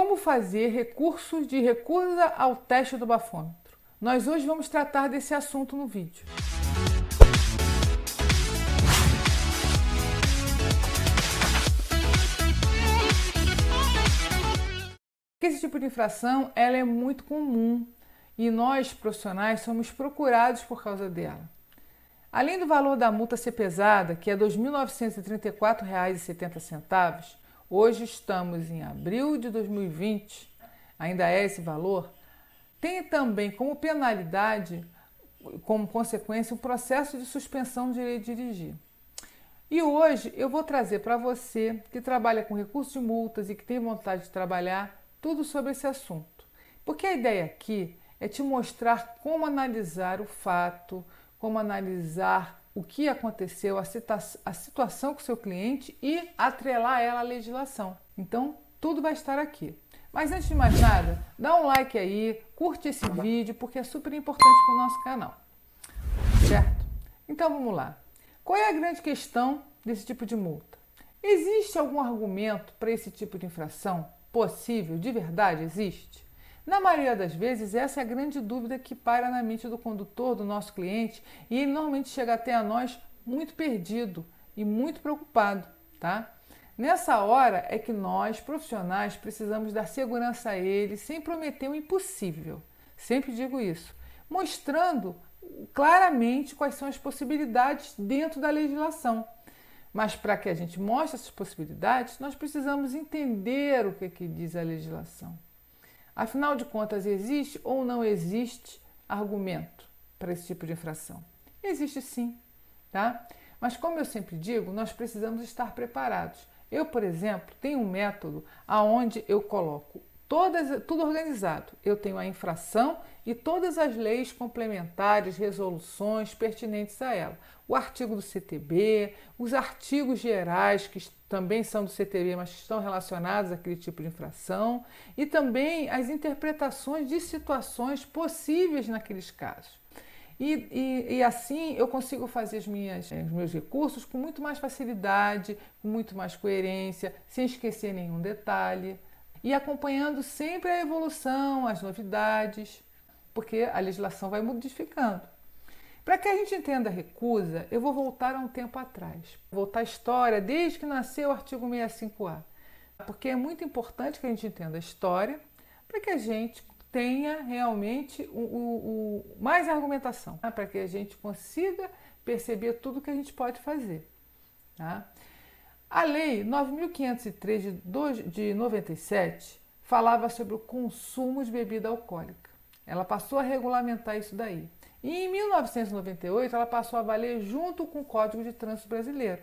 Como fazer recursos de recusa ao teste do bafômetro? Nós hoje vamos tratar desse assunto no vídeo. Esse tipo de infração ela é muito comum e nós, profissionais, somos procurados por causa dela. Além do valor da multa ser pesada, que é R$ 2.934,70, hoje estamos em abril de 2020, ainda é esse valor, tem também como penalidade, como consequência, um processo de suspensão do direito de dirigir. E hoje eu vou trazer para você, que trabalha com recursos de multas e que tem vontade de trabalhar, tudo sobre esse assunto. Porque a ideia aqui é te mostrar como analisar o fato, como analisar o que aconteceu, a situação com o seu cliente e atrelar ela à legislação. Então, tudo vai estar aqui. Mas antes de mais nada, dá um like aí, curte esse vídeo, porque é super importante para o nosso canal. Certo? Então, vamos lá. Qual é a grande questão desse tipo de multa? Existe algum argumento para esse tipo de infração? Possível? De verdade existe? Na maioria das vezes, essa é a grande dúvida que paira na mente do condutor, do nosso cliente, e ele normalmente chega até a nós muito perdido e muito preocupado, tá? Nessa hora é que nós, profissionais, precisamos dar segurança a ele sem prometer o impossível. Sempre digo isso, mostrando claramente quais são as possibilidades dentro da legislação. Mas para que a gente mostre essas possibilidades, nós precisamos entender o que diz a legislação. Afinal de contas, existe ou não existe argumento para esse tipo de infração? Existe sim, tá? Mas como eu sempre digo, nós precisamos estar preparados. Eu, por exemplo, tenho um método onde eu coloco tudo organizado. Eu tenho a infração e todas as leis complementares, resoluções pertinentes a ela. O artigo do CTB, os artigos gerais que também são do CTB, mas que estão relacionados àquele tipo de infração, e também as interpretações de situações possíveis naqueles casos. E assim eu consigo fazer os meus recursos com muito mais facilidade, com muito mais coerência, sem esquecer nenhum detalhe, e acompanhando sempre a evolução, as novidades, porque a legislação vai modificando. Para que a gente entenda a recusa, eu vou voltar a um tempo atrás. Voltar a história desde que nasceu o artigo 65A. Porque é muito importante que a gente entenda a história para que a gente tenha realmente mais argumentação, tá? Para que a gente consiga perceber tudo que a gente pode fazer. Tá? A Lei 9.503 de 97 falava sobre o consumo de bebida alcoólica. Ela passou a regulamentar isso daí. E em 1998 ela passou a valer junto com o Código de Trânsito Brasileiro.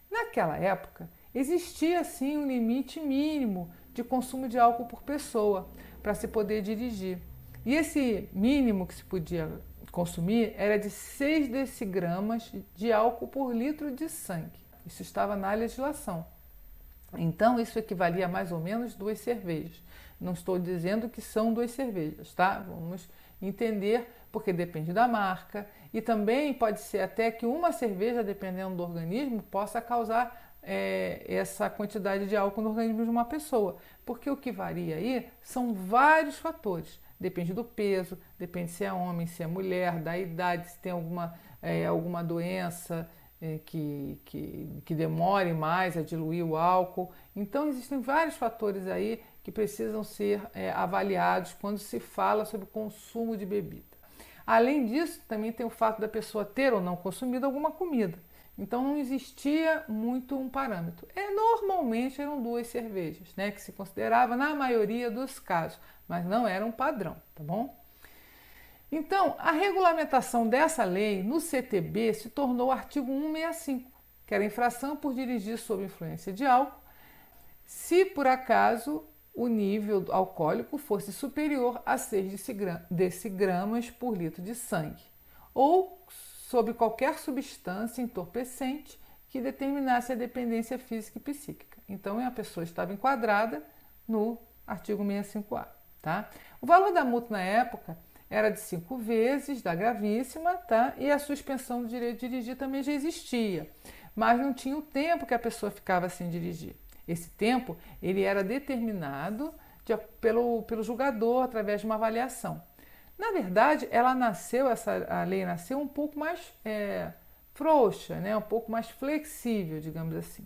Naquela época existia sim um limite mínimo de consumo de álcool por pessoa para se poder dirigir. E esse mínimo que se podia consumir era de 6 decigramas de álcool por litro de sangue. Isso estava na legislação. Então, isso equivalia a mais ou menos 2 cervejas. Não estou dizendo que são 2 cervejas, tá? Vamos entender, porque depende da marca. E também pode ser até que uma cerveja, dependendo do organismo, possa causar essa quantidade de álcool no organismo de uma pessoa. Porque o que varia aí são vários fatores. Depende do peso, depende se é homem, se é mulher, da idade, se tem alguma doença, que demore mais a diluir o álcool. Então, existem vários fatores aí que precisam ser avaliados quando se fala sobre o consumo de bebida. Além disso, também tem o fato da pessoa ter ou não consumido alguma comida. Então, não existia muito um parâmetro. Normalmente eram 2 cervejas, né, que se considerava na maioria dos casos, mas não era um padrão, tá bom? Então, a regulamentação dessa lei no CTB se tornou o artigo 165, que era infração por dirigir sob influência de álcool, se por acaso o nível alcoólico fosse superior a 6 decigramas por litro de sangue, ou sobre qualquer substância entorpecente que determinasse a dependência física e psíquica. Então, a pessoa estava enquadrada no artigo 65A. Tá? O valor da multa na época era de 5 vezes da gravíssima, tá? E a suspensão do direito de dirigir também já existia, mas não tinha o tempo que a pessoa ficava sem dirigir. Esse tempo ele era determinado pelo julgador através de uma avaliação. Na verdade, a lei nasceu um pouco mais frouxa, né? Um pouco mais flexível, digamos assim.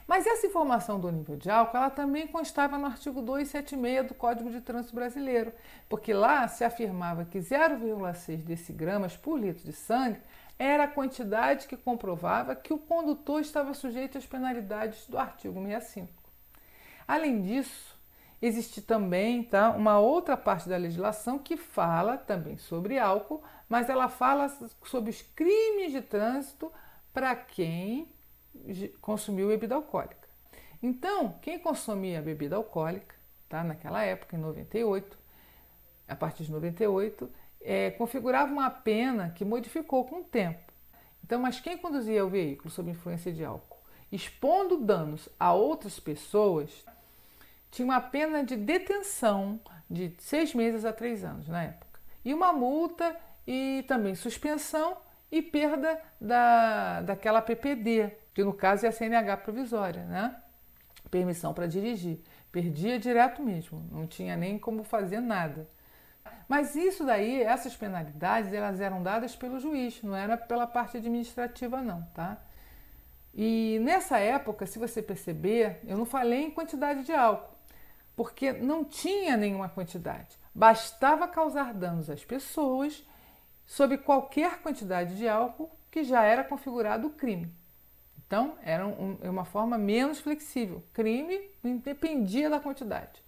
Mas essa informação do nível de álcool, ela também constava no artigo 276 do Código de Trânsito Brasileiro, porque lá se afirmava que 0,6 decigramas por litro de sangue era a quantidade que comprovava que o condutor estava sujeito às penalidades do artigo 65. Além disso, existe também uma outra parte da legislação que fala também sobre álcool, mas ela fala sobre os crimes de trânsito para quem consumiu bebida alcoólica. Então, quem consumia bebida alcoólica, naquela época, em 98, a partir de 98, configurava uma pena que modificou com o tempo. Então, mas quem conduzia o veículo sob influência de álcool, expondo danos a outras pessoas, tinha uma pena de detenção de 6 meses a 3 anos na época. E uma multa e também suspensão e perda daquela PPD, que no caso é a CNH provisória, né? Permissão para dirigir. Perdia direto mesmo, não tinha nem como fazer nada. Mas isso daí, essas penalidades, elas eram dadas pelo juiz, não era pela parte administrativa não, tá? E nessa época, se você perceber, eu não falei em quantidade de álcool, porque não tinha nenhuma quantidade. Bastava causar danos às pessoas sob qualquer quantidade de álcool que já era configurado o crime. Então, era uma forma menos flexível. Crime não dependia da quantidade.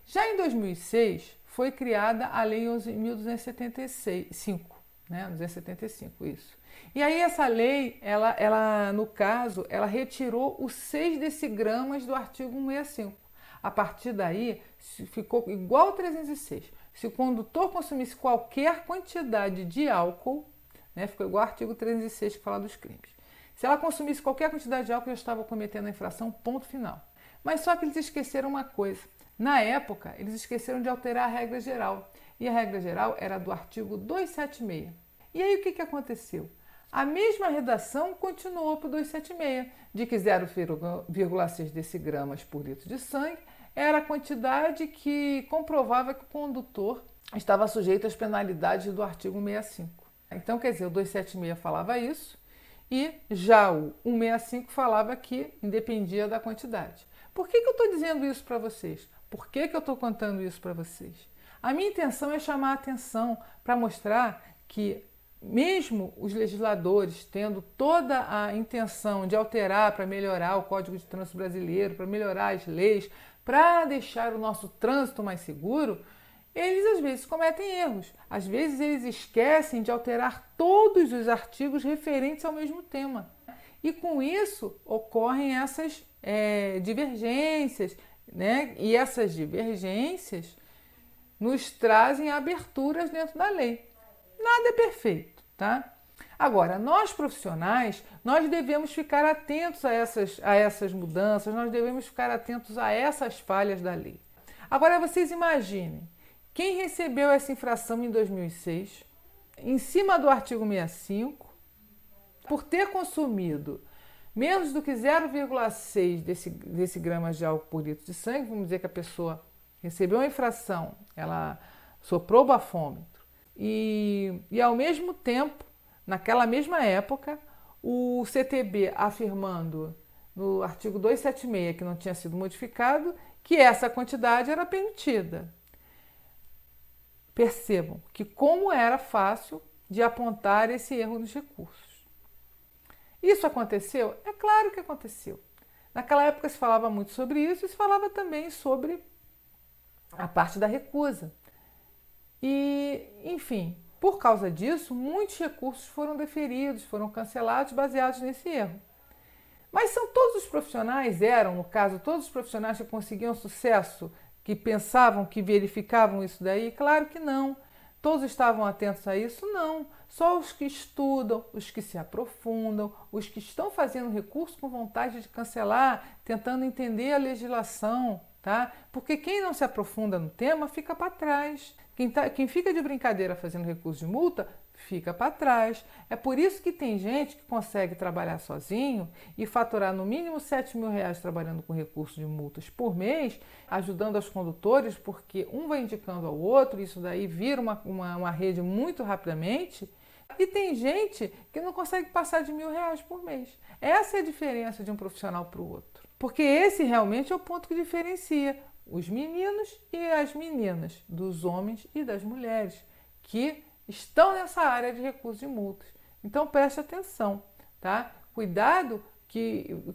Já em 2006, foi criada a Lei 11.275, né? 275, isso. E aí essa lei, ela no caso, ela retirou os 6 decigramas do artigo 165. A partir daí, ficou igual ao 306. Se o condutor consumisse qualquer quantidade de álcool, né, ficou igual ao artigo 306 que fala dos crimes. Se ela consumisse qualquer quantidade de álcool, já estava cometendo a infração, ponto final. Mas só que eles esqueceram uma coisa. Na época, eles esqueceram de alterar a regra geral. E a regra geral era do artigo 276. E aí o que aconteceu? A mesma redação continuou para o 276, de que 0,6 decigramas por litro de sangue era a quantidade que comprovava que o condutor estava sujeito às penalidades do artigo 165. Então, quer dizer, o 276 falava isso e já o 165 falava que independia da quantidade. Por que eu estou dizendo isso para vocês? Por que eu estou contando isso para vocês? A minha intenção é chamar a atenção para mostrar que mesmo os legisladores tendo toda a intenção de alterar para melhorar o Código de Trânsito Brasileiro, para melhorar as leis, para deixar o nosso trânsito mais seguro, eles às vezes cometem erros. Às vezes eles esquecem de alterar todos os artigos referentes ao mesmo tema. E com isso ocorrem essas divergências, né? E essas divergências nos trazem aberturas dentro da lei. Nada é perfeito, tá? Agora, nós profissionais, nós devemos ficar atentos a essas mudanças, nós devemos ficar atentos a essas falhas da lei. Agora, vocês imaginem, quem recebeu essa infração em 2006, em cima do artigo 65, por ter consumido menos do que 0,6 decigramas de álcool por litro de sangue, vamos dizer que a pessoa recebeu a infração, ela soprou o bafômetro, e ao mesmo tempo, naquela mesma época, o CTB afirmando no artigo 276, que não tinha sido modificado, que essa quantidade era permitida. Percebam que como era fácil de apontar esse erro nos recursos. Isso aconteceu? É claro que aconteceu. Naquela época se falava muito sobre isso e se falava também sobre a parte da recusa. E, enfim, por causa disso, muitos recursos foram deferidos, foram cancelados, baseados nesse erro. Mas são todos os profissionais, no caso, todos os profissionais que conseguiam sucesso, que pensavam, que verificavam isso daí? Claro que não. Todos estavam atentos a isso? Não. Só os que estudam, os que se aprofundam, os que estão fazendo recurso com vontade de cancelar, tentando entender a legislação, tá? Porque quem não se aprofunda no tema fica para trás. Quem fica de brincadeira fazendo recurso de multa fica para trás. É por isso que tem gente que consegue trabalhar sozinho e faturar no mínimo R$ 7.000 trabalhando com recurso de multas por mês, ajudando os condutores, porque um vai indicando ao outro, isso daí vira uma rede muito rapidamente. E tem gente que não consegue passar de R$ 1.000 por mês. Essa é a diferença de um profissional para o outro. Porque esse realmente é o ponto que diferencia os meninos e as meninas, dos homens e das mulheres, que estão nessa área de recursos de multas. Então preste atenção, tá? Cuidado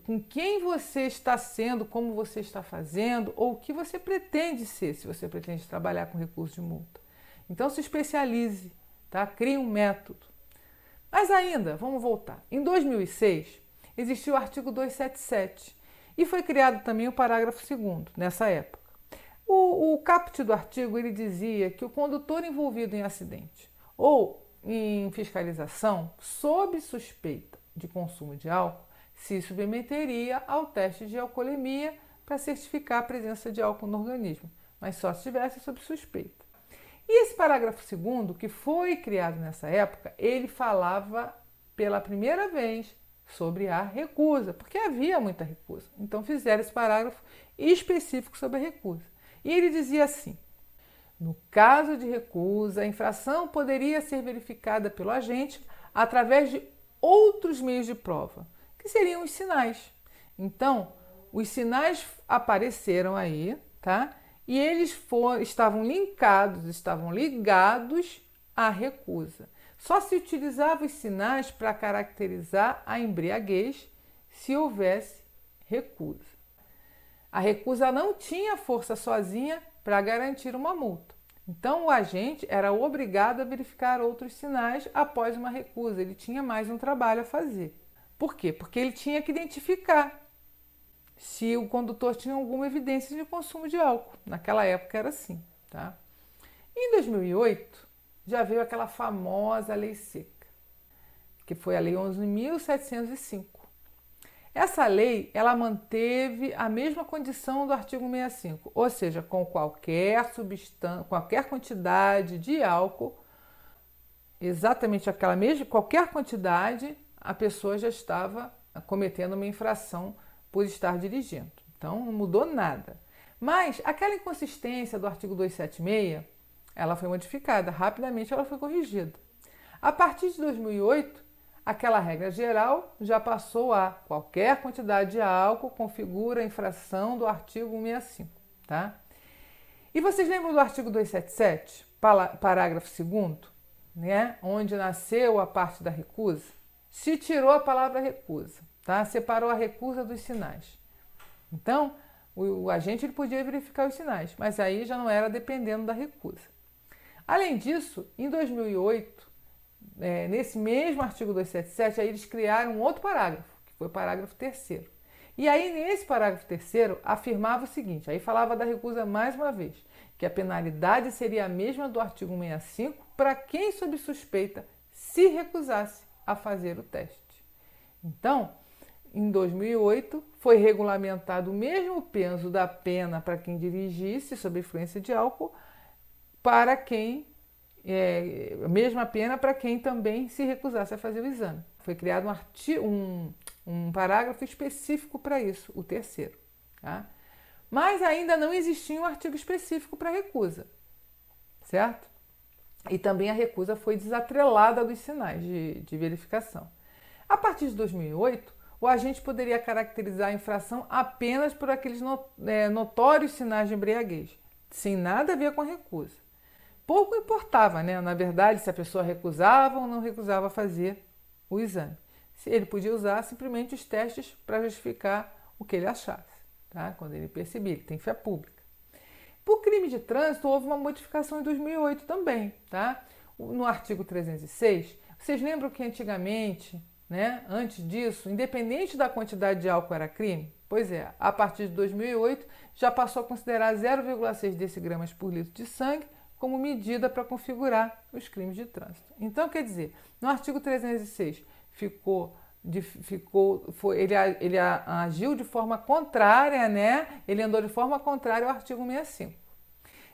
com quem você está sendo, como você está fazendo, ou o que você pretende ser, se você pretende trabalhar com recursos de multa. Então se especialize, tá? Crie um método. Mas ainda, vamos voltar. Em 2006, existiu o artigo 277 e foi criado também o parágrafo 2º, nessa época. O caput do artigo ele dizia que o condutor envolvido em acidente ou em fiscalização sob suspeita de consumo de álcool se submeteria ao teste de alcoolemia para certificar a presença de álcool no organismo, mas só se estivesse sob suspeita. E esse parágrafo 2º, que foi criado nessa época, ele falava pela primeira vez sobre a recusa, porque havia muita recusa. Então fizeram esse parágrafo específico sobre a recusa. E ele dizia assim: no caso de recusa, a infração poderia ser verificada pelo agente através de outros meios de prova, que seriam os sinais. Então, os sinais apareceram aí, tá? E eles estavam ligados à recusa. Só se utilizava os sinais para caracterizar a embriaguez se houvesse recusa. A recusa não tinha força sozinha para garantir uma multa. Então, o agente era obrigado a verificar outros sinais após uma recusa. Ele tinha mais um trabalho a fazer. Por quê? Porque ele tinha que identificar se o condutor tinha alguma evidência de consumo de álcool. Naquela época era assim, tá? Em 2008, já veio aquela famosa lei seca, que foi a Lei 11.705. Essa lei, ela manteve a mesma condição do artigo 65, ou seja, com qualquer substância, qualquer quantidade de álcool, exatamente aquela mesma, qualquer quantidade, a pessoa já estava cometendo uma infração por estar dirigindo. Então, não mudou nada. Mas aquela inconsistência do artigo 276, ela foi modificada, rapidamente ela foi corrigida. A partir de 2008, aquela regra geral já passou a qualquer quantidade de álcool configura a infração do artigo 165, tá? E vocês lembram do artigo 277, parágrafo 2º, né? Onde nasceu a parte da recusa? Se tirou a palavra recusa, tá? Separou a recusa dos sinais. Então, o agente ele podia verificar os sinais, mas aí já não era dependendo da recusa. Além disso, em 2008, nesse mesmo artigo 277, aí eles criaram um outro parágrafo, que foi o parágrafo 3º. E aí, nesse parágrafo 3º, afirmava o seguinte, aí falava da recusa mais uma vez, que a penalidade seria a mesma do artigo 165 para quem sob suspeita se recusasse a fazer o teste. Então, em 2008, foi regulamentado o mesmo peso da pena para quem dirigisse sob influência de álcool, para quem, a mesma pena para quem também se recusasse a fazer o exame. Foi criado um parágrafo específico para isso, o 3º. Tá? Mas ainda não existia um artigo específico para recusa, certo? E também a recusa foi desatrelada dos sinais de verificação. A partir de 2008, o agente poderia caracterizar a infração apenas por aqueles notórios sinais de embriaguez, sem nada a ver com a recusa. Pouco importava, né? Na verdade, se a pessoa recusava ou não recusava fazer o exame. Ele podia usar simplesmente os testes para justificar o que ele achasse, tá? Quando ele percebia, ele tem fé pública. Por crime de trânsito, houve uma modificação em 2008 também, tá? No artigo 306, vocês lembram que antigamente, né, antes disso, independente da quantidade de álcool era crime? Pois é, a partir de 2008 já passou a considerar 0,6 decigramas por litro de sangue como medida para configurar os crimes de trânsito. Então, quer dizer, no artigo 306 ele agiu de forma contrária, né? Ele andou de forma contrária ao artigo 165.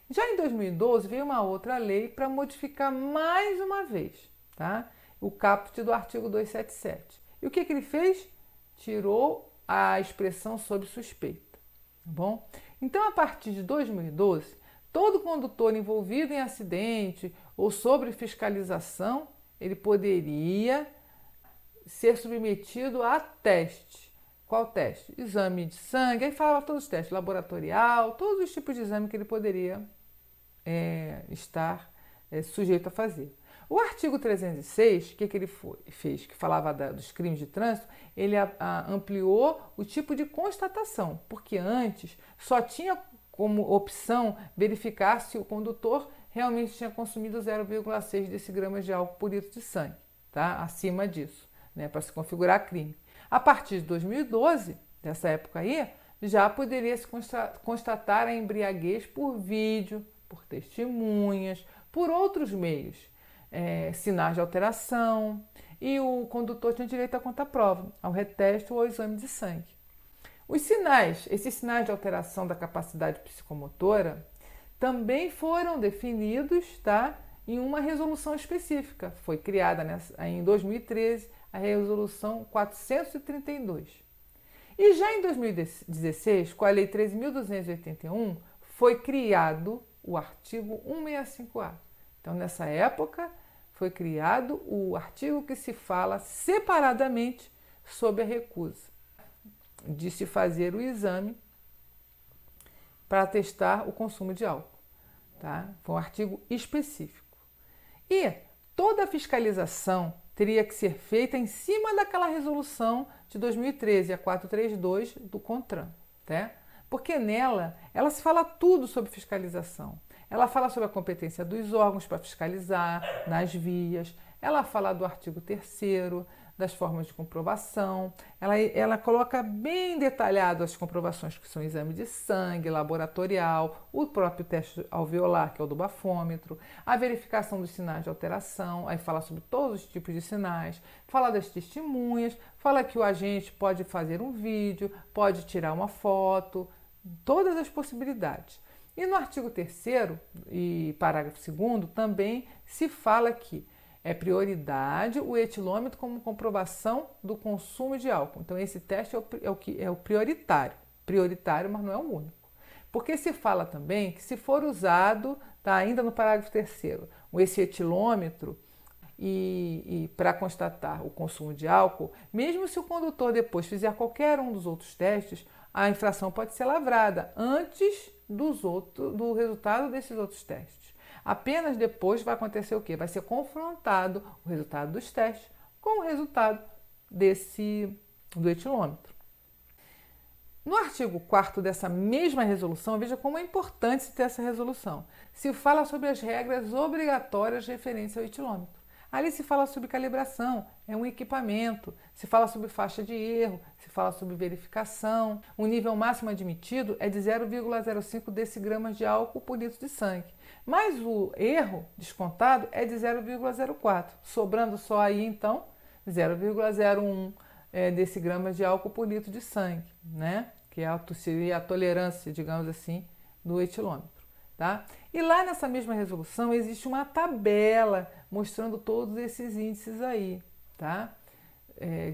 Já em 2012 veio uma outra lei para modificar mais uma vez, tá? O caput do artigo 277. E o que ele fez? Tirou a expressão sob suspeita, tá bom? Então, a partir de 2012, todo condutor envolvido em acidente ou sobre fiscalização, ele poderia ser submetido a teste. Qual teste? Exame de sangue, aí falava todos os testes, laboratorial, todos os tipos de exame que ele poderia estar sujeito a fazer. O artigo 306, o que ele fez? Que falava dos crimes de trânsito, ele ampliou o tipo de constatação, porque antes só tinha como opção verificar se o condutor realmente tinha consumido 0,6 decigramas de álcool por litro de sangue, tá? Acima disso, né? Para se configurar crime. A partir de 2012, dessa época aí, já poderia se constatar a embriaguez por vídeo, por testemunhas, por outros meios, sinais de alteração, e o condutor tinha direito à contraprova, ao reteste ou ao exame de sangue. Esses sinais de alteração da capacidade psicomotora também foram definidos, tá, em uma resolução específica. Foi criada em 2013 a resolução 432. E já em 2016, com a Lei 13.281, foi criado o artigo 165A. Então, nessa época, foi criado o artigo que se fala separadamente sobre a recusa de se fazer o exame para testar o consumo de álcool, tá? Foi um artigo específico. E toda a fiscalização teria que ser feita em cima daquela resolução de 2013, a 432 do CONTRAN, tá? Porque nela, ela se fala tudo sobre fiscalização. Ela fala sobre a competência dos órgãos para fiscalizar nas vias, ela fala do artigo 3º, das formas de comprovação, ela coloca bem detalhado as comprovações que são exame de sangue, laboratorial, o próprio teste alveolar, que é o do bafômetro, a verificação dos sinais de alteração, aí fala sobre todos os tipos de sinais, fala das testemunhas, fala que o agente pode fazer um vídeo, pode tirar uma foto, todas as possibilidades. E no artigo 3º e parágrafo 2º também se fala que é prioridade o etilômetro como comprovação do consumo de álcool. Então, esse teste é o prioritário. Prioritário, mas não é o único. Porque se fala também que se for usado, tá, ainda no parágrafo 3º, esse etilômetro e para constatar o consumo de álcool, mesmo se o condutor depois fizer qualquer um dos outros testes, a infração pode ser lavrada antes do resultado desses outros testes. Apenas depois vai acontecer o quê? Vai ser confrontado o resultado dos testes com o resultado do etilômetro. No artigo 4º dessa mesma resolução, veja como é importante se ter essa resolução. Se fala sobre as regras obrigatórias referentes ao etilômetro. Ali se fala sobre calibração, é um equipamento, se fala sobre faixa de erro, se fala sobre verificação. O nível máximo admitido é de 0,05 decigramas de álcool por litro de sangue. Mas o erro descontado é de 0,04, sobrando só aí então 0,01 decigramas de álcool por litro de sangue, né? Que seria a tolerância, digamos assim, do etilômetro. Tá? E lá nessa mesma resolução existe uma tabela mostrando todos esses índices aí, tá?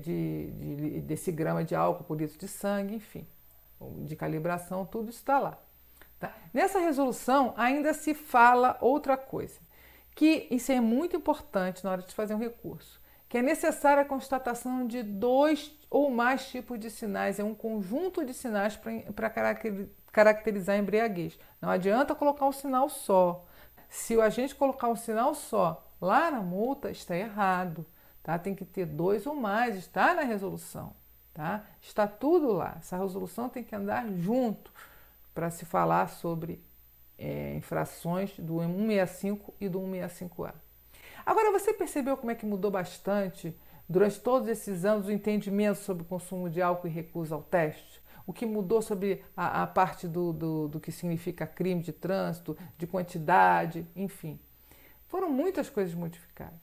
De decigrama de álcool por litro de sangue, enfim, de calibração, tudo está lá. Tá? Nessa resolução ainda se fala outra coisa, que isso é muito importante na hora de fazer um recurso, que é necessária a constatação de 2 ou mais tipos de sinais, é um conjunto de sinais para caracterizar a embriaguez. Não adianta colocar um sinal só. Se o agente colocar um sinal só lá na multa, está errado. Tá? Tem que ter 2 ou mais, está na resolução. Tá? Está tudo lá. Essa resolução tem que andar junto para se falar sobre infrações do 165 e do 165A. Agora, você percebeu como é que mudou bastante, durante todos esses anos, o entendimento sobre o consumo de álcool e recusa ao teste? O que mudou sobre a parte do que significa crime de trânsito, de quantidade, enfim. Foram muitas coisas modificadas.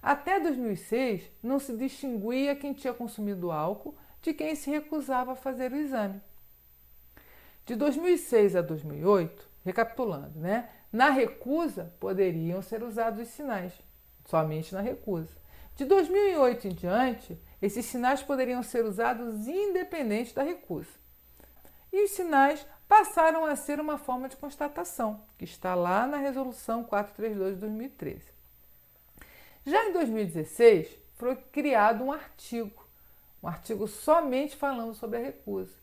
Até 2006, não se distinguia quem tinha consumido álcool de quem se recusava a fazer o exame. De 2006 a 2008, recapitulando, né? Na recusa poderiam ser usados os sinais, somente na recusa. De 2008 em diante, esses sinais poderiam ser usados independente da recusa. E os sinais passaram a ser uma forma de constatação, que está lá na Resolução 432 de 2013. Já em 2016, foi criado um artigo somente falando sobre a recusa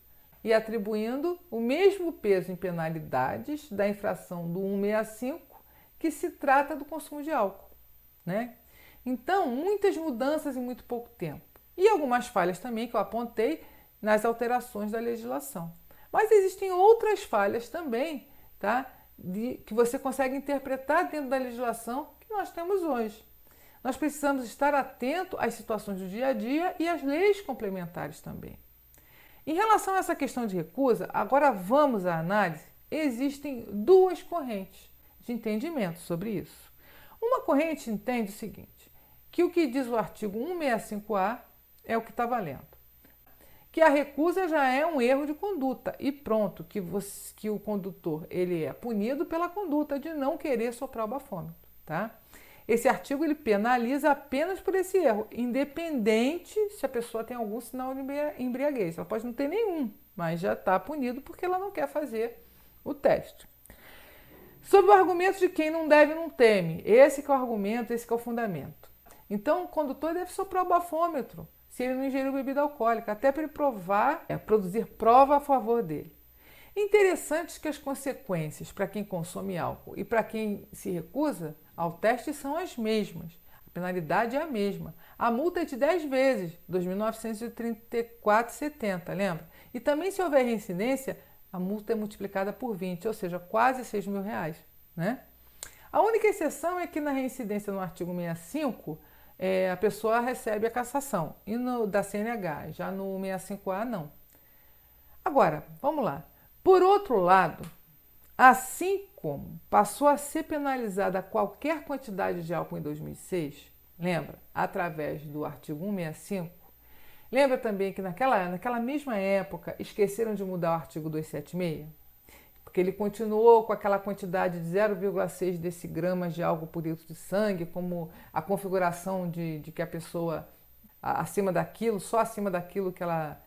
e atribuindo o mesmo peso em penalidades da infração do 165 que se trata do consumo de álcool, né? Então, muitas mudanças em muito pouco tempo. E algumas falhas também que eu apontei nas alterações da legislação. Mas existem outras falhas também, tá? Que você consegue interpretar dentro da legislação que nós temos hoje. Nós precisamos estar atento às situações do dia a dia e às leis complementares também. Em relação a essa questão de recusa, agora vamos à análise. Existem duas correntes de entendimento sobre isso. Uma corrente entende o seguinte, que o que diz o artigo 165A é o que está valendo. Que a recusa já é um erro de conduta e pronto, que o condutor ele é punido pela conduta de não querer soprar o bafômetro, tá? Esse artigo ele penaliza apenas por esse erro, independente se a pessoa tem algum sinal de embriaguez. Ela pode não ter nenhum, mas já está punido porque ela não quer fazer o teste. Sob o argumento de quem não deve não teme. Esse que é o argumento, esse que é o fundamento. Então, o condutor deve soprar o bafômetro se ele não ingeriu bebida alcoólica, até para ele produzir prova a favor dele. Interessante que as consequências para quem consome álcool e para quem se recusa ao teste são as mesmas. A penalidade é a mesma. A multa é de 10 vezes, R$ 2.934,70, lembra? E também se houver reincidência, a multa é multiplicada por 20, ou seja, quase R$ 6.000, né? A única exceção é que na reincidência no artigo 65, a pessoa recebe a cassação, e da CNH, já no 65A não. Agora, vamos lá. Por outro lado, assim como passou a ser penalizada qualquer quantidade de álcool em 2006, lembra? Através do artigo 165, lembra também que naquela mesma época esqueceram de mudar o artigo 276? Porque ele continuou com aquela quantidade de 0,6 decigramas de álcool por litro de sangue, como a configuração de que a pessoa acima daquilo, só acima daquilo que ela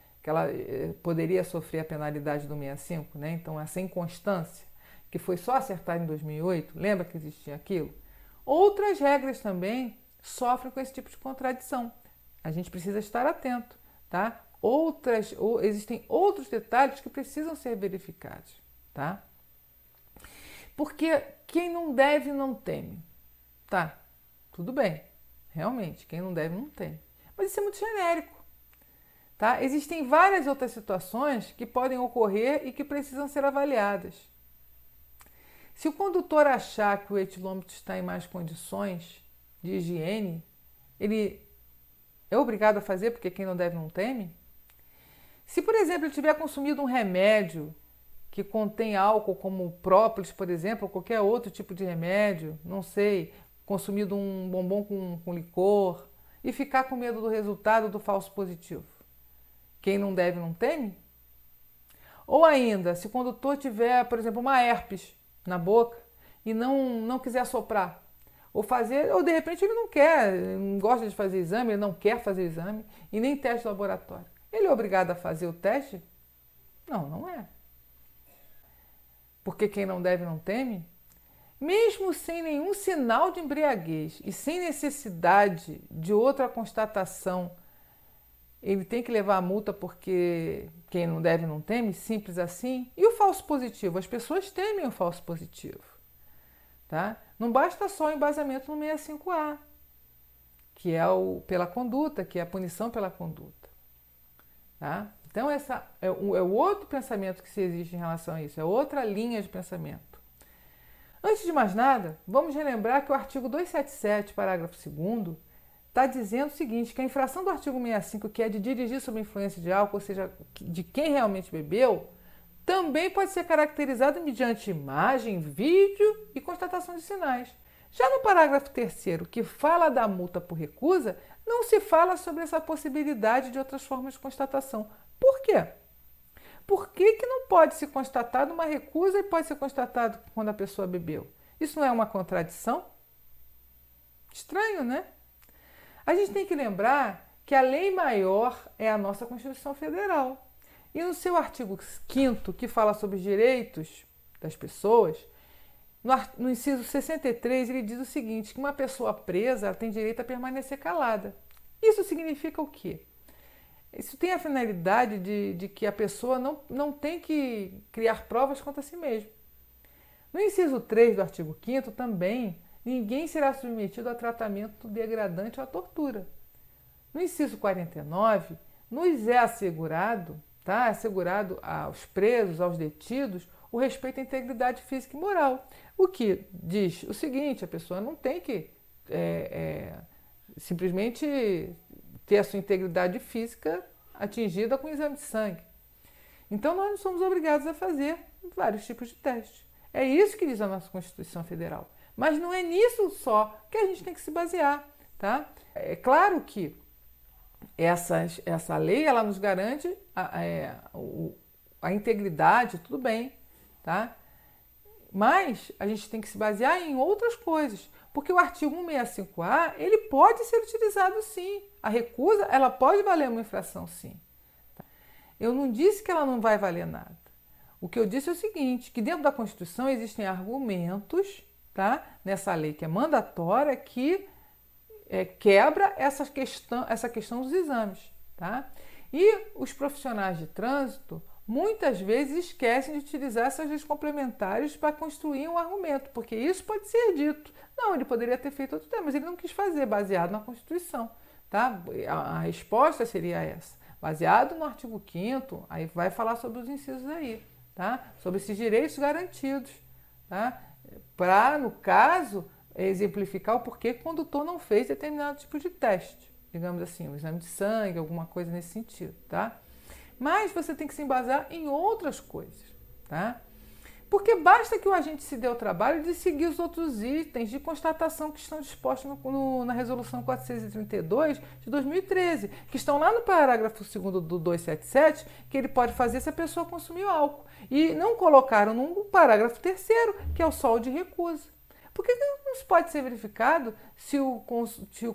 poderia sofrer a penalidade do 65, né? Então, essa inconstância, que foi só acertada em 2008, lembra que existia aquilo? Outras regras também sofrem com esse tipo de contradição. A gente precisa estar atento, tá? Existem outros detalhes que precisam ser verificados, tá? Porque quem não deve não teme, tá? Tudo bem, realmente, quem não deve não teme. Mas isso é muito genérico. Tá? Existem várias outras situações que podem ocorrer e que precisam ser avaliadas. Se o condutor achar que o etilômetro está em más condições de higiene, ele é obrigado a fazer porque quem não deve não teme? Se, por exemplo, ele tiver consumido um remédio que contém álcool, como própolis, por exemplo, ou qualquer outro tipo de remédio, não sei, consumido um bombom com licor, e ficar com medo do resultado do falso positivo, quem não deve não teme? Ou ainda, se o condutor tiver, por exemplo, uma herpes na boca e não quiser soprar, ou de repente ele não quer, não gosta de fazer exame, ele não quer fazer exame e nem teste laboratório. Ele é obrigado a fazer o teste? Não, não é. Porque quem não deve não teme? Mesmo sem nenhum sinal de embriaguez e sem necessidade de outra constatação, ele tem que levar a multa porque quem não deve não teme, simples assim. E o falso positivo? As pessoas temem o falso positivo, tá? Não basta só o embasamento no 65A, que é pela conduta, que é a punição pela conduta, tá? Então, essa é o outro pensamento que se existe em relação a isso, é outra linha de pensamento. Antes de mais nada, vamos relembrar que o artigo 277, parágrafo 2º, está dizendo o seguinte, que a infração do artigo 65, que é de dirigir sob influência de álcool, ou seja, de quem realmente bebeu, também pode ser caracterizada mediante imagem, vídeo e constatação de sinais. Já no parágrafo 3º, que fala da multa por recusa, não se fala sobre essa possibilidade de outras formas de constatação. Por quê? Por que não pode ser constatado uma recusa e pode ser constatado quando a pessoa bebeu? Isso não é uma contradição? Estranho, né? A gente tem que lembrar que a lei maior é a nossa Constituição Federal. E no seu artigo 5º, que fala sobre os direitos das pessoas, no inciso 63, ele diz o seguinte, que uma pessoa presa tem direito a permanecer calada. Isso significa o quê? Isso tem a finalidade de que a pessoa não tem que criar provas contra si mesma. No inciso 3 do artigo 5º também, ninguém será submetido a tratamento degradante ou à tortura. No inciso 49, nos é assegurado, tá? Assegurado aos presos, aos detidos, o respeito à integridade física e moral. O que diz o seguinte, a pessoa não tem que simplesmente ter a sua integridade física atingida com exame de sangue. Então, nós não somos obrigados a fazer vários tipos de testes. É isso que diz a nossa Constituição Federal. Mas não é nisso só que a gente tem que se basear, tá? É claro que essa lei, ela nos garante a integridade, tudo bem, tá? Mas a gente tem que se basear em outras coisas, porque o artigo 165A, ele pode ser utilizado sim. A recusa, ela pode valer uma infração sim. Eu não disse que ela não vai valer nada. O que eu disse é o seguinte, que dentro da Constituição existem argumentos, tá? Nessa lei que é mandatória, que quebra essa questão dos exames, tá? E os profissionais de trânsito muitas vezes esquecem de utilizar essas leis complementares para construir um argumento, porque isso pode ser dito. Não, ele poderia ter feito outro tema, mas ele não quis fazer, baseado na Constituição, tá? A resposta seria essa, baseado no artigo 5º, aí vai falar sobre os incisos aí, tá? Sobre esses direitos garantidos, tá? Para, no caso, exemplificar o porquê que o condutor não fez determinado tipo de teste, digamos assim, um exame de sangue, alguma coisa nesse sentido, tá? Mas você tem que se embasar em outras coisas, tá? Porque basta que o agente se dê o trabalho de seguir os outros itens de constatação que estão dispostos na Resolução 432 de 2013, que estão lá no parágrafo 2º do 277, que ele pode fazer se a pessoa consumiu álcool. E não colocaram no parágrafo 3º, que é o sol de recusa. Por que não pode ser verificado se o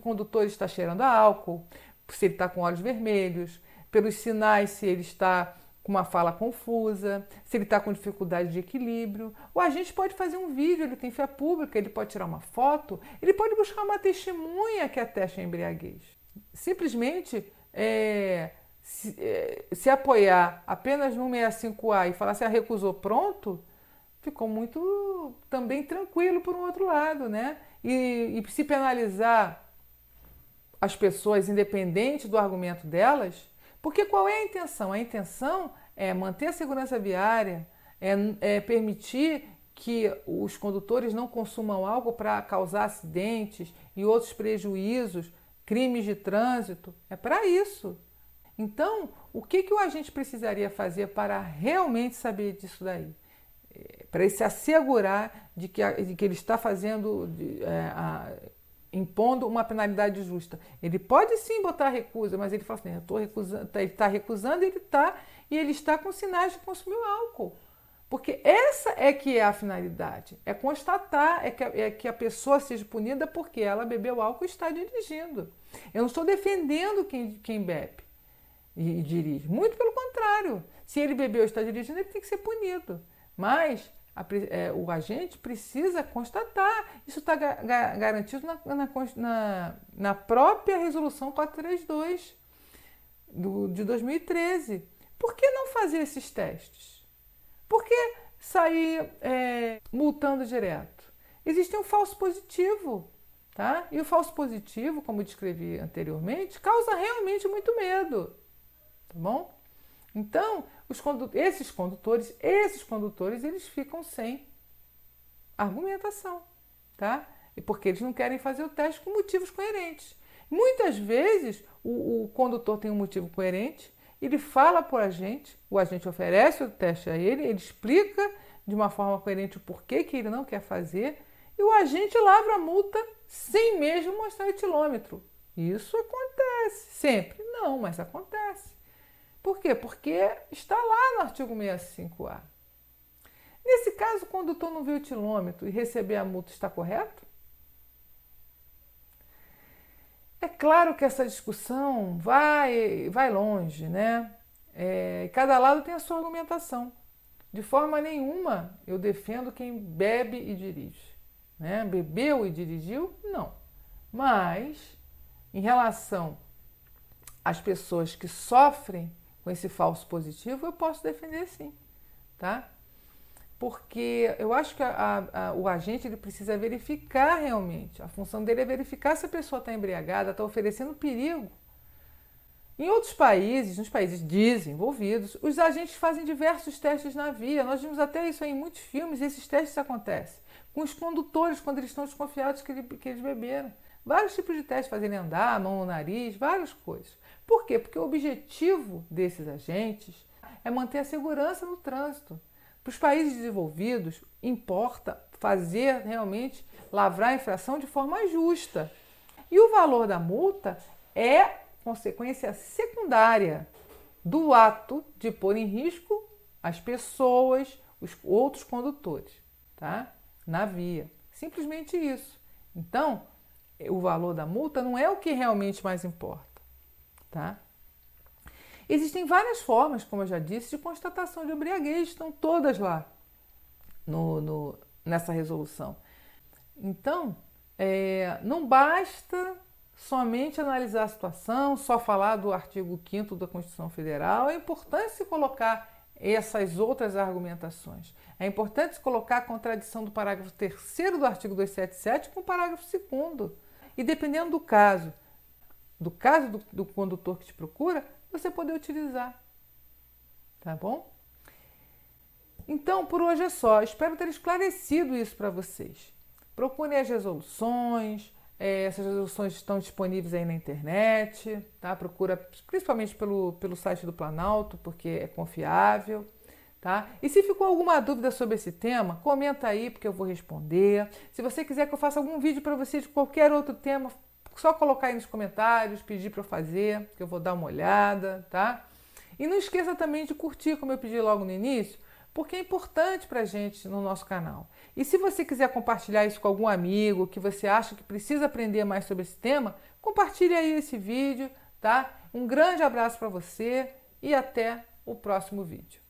condutor está cheirando a álcool, se ele está com olhos vermelhos, pelos sinais, se ele está com uma fala confusa, se ele está com dificuldade de equilíbrio. O agente pode fazer um vídeo, ele tem fé pública, ele pode tirar uma foto, ele pode buscar uma testemunha que ateste a embriaguez. Simplesmente se apoiar apenas no 165A e falar se recusou, pronto, ficou muito também tranquilo por um outro lado, né? E se penalizar as pessoas independente do argumento delas, porque qual é a intenção? A intenção é manter a segurança viária, é permitir que os condutores não consumam álcool para causar acidentes e outros prejuízos, crimes de trânsito. É para isso. Então, o que o agente precisaria fazer para realmente saber disso daí? Para ele se assegurar de que ele está fazendo... impondo uma penalidade justa. Ele pode sim botar recusa, mas ele fala assim, ele está recusando e ele está com sinais de consumir o álcool. Porque essa é que é a finalidade, é constatar, que a pessoa seja punida porque ela bebeu álcool e está dirigindo. Eu não estou defendendo quem bebe e dirige, muito pelo contrário. Se ele bebeu e está dirigindo, ele tem que ser punido. Mas o agente precisa constatar. Isso está garantido na própria Resolução 432 de 2013. Por que não fazer esses testes? Por que sair multando direto? Existe um falso positivo, tá? E o falso positivo, como eu descrevi anteriormente, causa realmente muito medo, tá bom? Então, esses condutores, eles ficam sem argumentação, tá? E porque eles não querem fazer o teste com motivos coerentes. Muitas vezes, o condutor tem um motivo coerente, ele fala para o agente oferece o teste a ele explica de uma forma coerente o porquê que ele não quer fazer, e o agente lavra a multa sem mesmo mostrar o etilômetro. Isso acontece sempre? Não, mas acontece. Por quê? Porque está lá no artigo 165A. Nesse caso, o condutor não viu o etilômetro e receber a multa, está correto? claro que essa discussão vai longe, né? Cada lado tem a sua argumentação. De forma nenhuma eu defendo quem bebe e dirige, né? Bebeu e dirigiu, não. Mas, em relação às pessoas que sofrem com esse falso positivo, eu posso defender sim, tá? Porque eu acho que o agente ele precisa verificar realmente. A função dele é verificar se a pessoa está embriagada, está oferecendo perigo. Em outros países, nos países desenvolvidos, os agentes fazem diversos testes na via. Nós vimos até isso aí em muitos filmes, e esses testes acontecem com os condutores, quando eles estão desconfiados que eles beberam. Vários tipos de testes, fazerem andar, a mão no nariz, várias coisas. Por quê? Porque o objetivo desses agentes é manter a segurança no trânsito. Para os países desenvolvidos, importa fazer realmente lavrar a infração de forma justa. E o valor da multa é consequência secundária do ato de pôr em risco as pessoas, os outros condutores, tá? Na via. Simplesmente isso. Então, o valor da multa não é o que realmente mais importa, tá? Existem várias formas, como eu já disse, de constatação de embriaguez, estão todas lá nessa resolução. Então, não basta somente analisar a situação, só falar do artigo 5º da Constituição Federal. É importante se colocar essas outras argumentações. É importante se colocar a contradição do parágrafo 3º do artigo 277 com o parágrafo 2º. E dependendo do caso do condutor que te procura, você poder utilizar. Tá bom? Então, por hoje é só. Espero ter esclarecido isso para vocês. Procurem as resoluções. Essas resoluções estão disponíveis aí na internet. Tá? Procura principalmente pelo site do Planalto, porque é confiável. Tá? E se ficou alguma dúvida sobre esse tema, comenta aí, porque eu vou responder. Se você quiser que eu faça algum vídeo para você de qualquer outro tema, só colocar aí nos comentários, pedir para eu fazer, que eu vou dar uma olhada, tá? E não esqueça também de curtir, como eu pedi logo no início, porque é importante para a gente no nosso canal. E se você quiser compartilhar isso com algum amigo que você acha que precisa aprender mais sobre esse tema, compartilhe aí esse vídeo, tá? Um grande abraço para você e até o próximo vídeo.